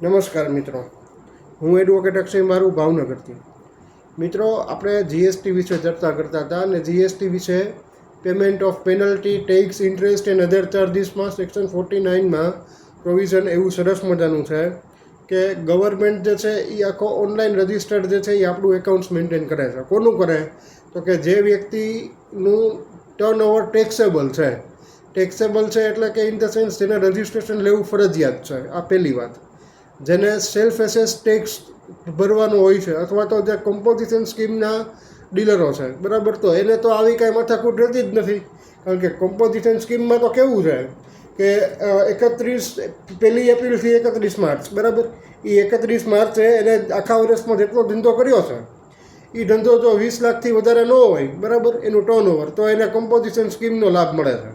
નમસ્કાર મિત્રો, હું એડવોકેટ અક્ષય મારું ભાવનગરથી. મિત્રો, આપણે જીએસટી વિશે ચર્ચા કરતા હતા અને જીએસટી વિશે payment of penalty, tax, interest and other ચાર્જિસમાં સેક્શન 49માં પ્રોવિઝન એવું સરસ મજાનું છે કે ગવર્મેન્ટ જે છે એ આખો ઓનલાઈન રજિસ્ટર્ડ જે છે એ આપણું એકાઉન્ટ્સ મેન્ટેન કરે છે. કોનું કરે? તો કે જે વ્યક્તિનું ટર્નઓવર ટેક્સેબલ છે. ટેક્સેબલ છે એટલે કે ઇન ધ સેન્સ જેને રજિસ્ટ્રેશન લેવું ફરજિયાત છે. આ પહેલી વાત. જેને સેલ્ફ એસેસ ટેક્સ ભરવાનો હોય છે અથવા તો જે કમ્પોઝિશન સ્કીમના ડીલરો છે, બરાબર, તો એને તો આવી કાંઈ માથાકૂટ રહેતી જ નથી. કારણ કે કમ્પોઝિશન સ્કીમમાં તો કેવું છે કે 1 એપ્રિલથી 31 માર્ચ, બરાબર, એ 31 માર્ચે એને આખા વર્ષમાં જેટલો ધંધો કર્યો છે એ ધંધો જો 20 લાખથી વધારે ન હોય, બરાબર, એનું ટર્નઓવર, તો એને કમ્પોઝિશન સ્કીમનો લાભ મળે છે.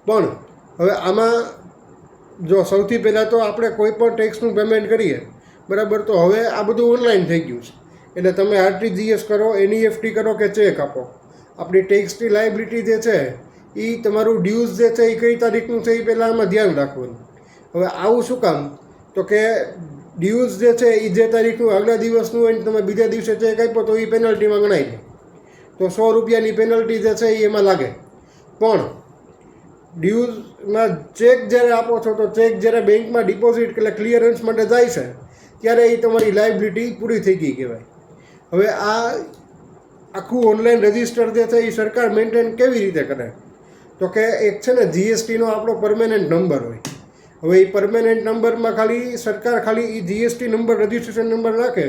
પણ હવે આમાં જો સૌથી પહેલાં તો આપણે કોઈ પણ ટેક્સનું પેમેન્ટ કરીએ, બરાબર, તો હવે આ બધું ઓનલાઈન થઈ ગયું છે. એટલે તમે આરટીજીએસ કરો, એનઈએફટી કરો કે ચેક આપો, આપણી ટેક્સની લાયબિલિટી જે છે એ તમારું ડ્યુઝ જે છે એ કઈ તારીખનું છે એ પહેલાં આમાં ધ્યાન રાખવાનું. હવે આવું શું કામ? તો કે ડ્યુઝ જે છે એ જે તારીખનું આગલા દિવસનું હોય ને તમે બીજા દિવસે ચેક આપ્યો તો એ પેનલ્ટીમાં ગણાય છે. તો 100 રૂપિયાની પેનલ્ટી જે છે એ એમાં લાગે. પણ ડ્યુઝમાં ચેક જ્યારે આપો છો તો ચેક જ્યારે બેંકમાં ડિપોઝિટ એટલે ક્લિયરન્સ માટે જાય છે ત્યારે એ તમારી લાયબિલિટી પૂરી થઈ ગઈ કહેવાય. હવે આ આખું ઓનલાઈન રજિસ્ટર જે છે એ સરકાર મેન્ટેન કેવી રીતે કરે? તો કે એક છે ને જીએસટીનો આપણો પરમેનન્ટ નંબર હોય. હવે એ પરમેનન્ટ નંબરમાં સરકાર ખાલી એ જીએસટી નંબર, રજિસ્ટ્રેશન નંબર નાખે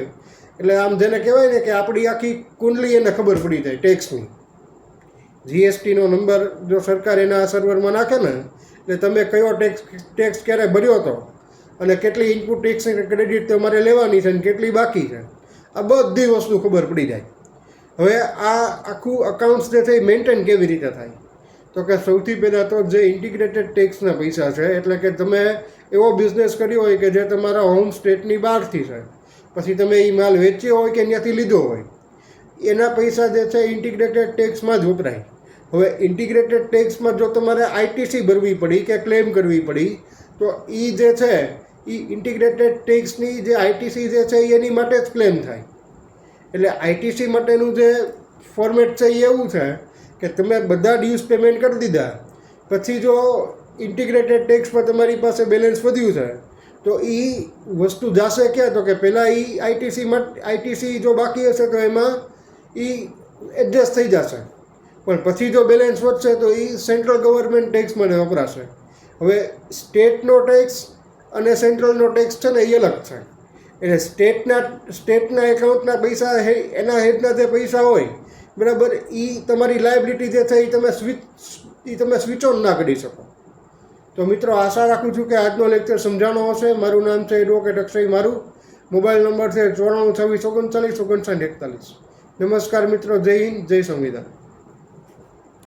એટલે આમ જેને કહેવાય ને કે આપણી આખી કુંડલી એને ખબર પડી જાય ટેક્સની. જીએસટીનો નંબર જો સરકાર એના સર્વરમાં નાખે ને એટલે તમે કયો ટેક્સ ક્યારે ભર્યો હતો અને કેટલી ઇનપુટ ટેક્સ ક્રેડિટ તમારે લેવાની છે અને કેટલી બાકી છે, આ બધી વસ્તુ ખબર પડી જાય. હવે આ આખું અકાઉન્ટ્સ જે છે એ મેન્ટેન કેવી રીતે થાય? તો કે સૌથી પહેલાં તો જે ઇન્ટિગ્રેટેડ ટેક્સના પૈસા છે, એટલે કે તમે એવો બિઝનેસ કર્યો હોય કે જે તમારા હોમ સ્ટેટની બહારથી છે, પછી તમે એ માલ વેચ્યો હોય કે ત્યાંથી લીધો હોય, એના પૈસા જે છે ઇન્ટિગ્રેટેડ ટેક્સમાં જ વપરાય. હવે ઇન્ટિગ્રેટેડ ટેક્સમાં જો તમારે આઈટીસી ભરવી પડી કે ક્લેમ કરવી પડી તો એ જે છે એ ઇન્ટિગ્રેટેડ ટેક્સની જે આઈટીસી જે છે એની માટે જ ક્લેમ થાય. એટલે આઈટીસી માટેનું જે ફોર્મેટ છે એ એવું છે કે તમે બધા ડ્યુઝ પેમેન્ટ કરી દીધા પછી જો ઇન્ટિગ્રેટેડ ટેક્સમાં તમારી પાસે બેલેન્સ વધ્યું છે તો એ વસ્તુ જશે ક્યાં? તો કે પહેલાં એ આઈટીસી જો બાકી હશે તો એમાં એ એડજસ્ટ થઈ જશે, પણ પછી જો બેલેન્સ વધશે તો એ સેન્ટ્રલ ગવર્મેન્ટ ટેક્સ માટે વપરાશે. હવે સ્ટેટનો ટેક્સ અને સેન્ટ્રલનો ટેક્સ છે ને એ અલગ છે. એટલે સ્ટેટના એકાઉન્ટના પૈસા એના હેડના જે પૈસા હોય, બરાબર, એ તમારી લાયબિલિટી જે છે એ તમે સ્વિચ ઓન ના કરી શકો. તો મિત્રો, આશા રાખું છું કે આજનો લેક્ચર સમજાણો હશે. મારું નામ છે એડવોકેટ અક્ષય મારું. મોબાઈલ નંબર છે 94 26 39 59 41. નમસ્કાર મિત્રો, જય હિન્દ, જય સંવિધાન.